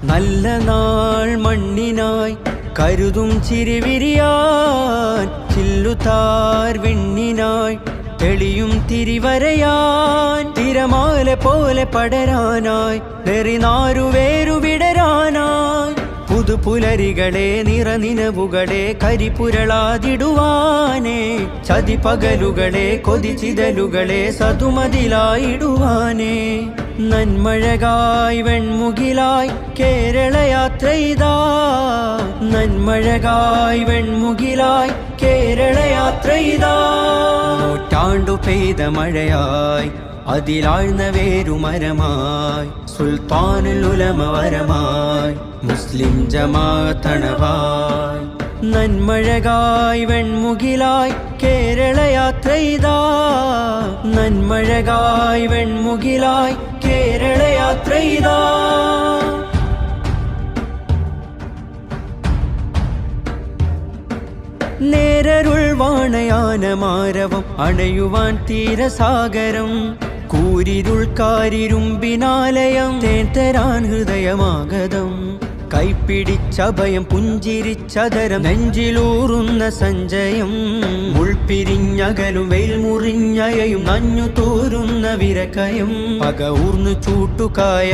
നല്ല നാൾ മണ്ണിനായി കരുതും ചിരിവിരിയാൻ, ചില്ലുതാർ വിണ്ണിനായി തെളിയും തിരിവരയാൻ, തിരമാല പോലെ പടരാനായി നെറിനാരുവേരു വിടരാനായി, പുതുപുലരികളെ നിറനിനവുകളെ കരിപുരളാതിടുവാനേ, ചതിപകലുകളെ കൊതിച്ചിതലുകളെ സതുമതിലായിടുവാനേ, നന്മഴകായി വെൺമുകിലായി കേരളയാത്രയിതാ, നന്മഴകായി വെൺമുകിലായി കേരളയാത്രയിതാ, നൂറ്റാണ്ടു പെയ്ത മഴയായി അതിലാഴ്ന്ന വേരുമരമായി, സുൽത്താനുൽ ഉലമ വരമായി മുസ്ലിം ജമാഅത്തണവായി, നന്മഴകായി വെൺമുകിലായി കേരളയാത്രയിതാ, നന്മഴകായി വെൺമുകിലായി കേരളയാത്രയിതാ. നേരരുൾ വാണയാനമാരവം അണയുവാൻ തീരസാഗരം, കൂരിരുൾ കാരിരുമ്പിനാലയം തേൻ ഹൃദയമാഗതം, കൈപ്പിടിച്ചഭയം പുഞ്ചിരിച്ചതരം നെഞ്ചിലൂറുന്ന സഞ്ചയം, മുൾപിരിഞ്ഞകലും വെയിൽ മുറിഞ്ഞയയും നഞ്ഞു തോരുന്ന വിരകയം, പക ഊർന്നു ചൂട്ടുകായ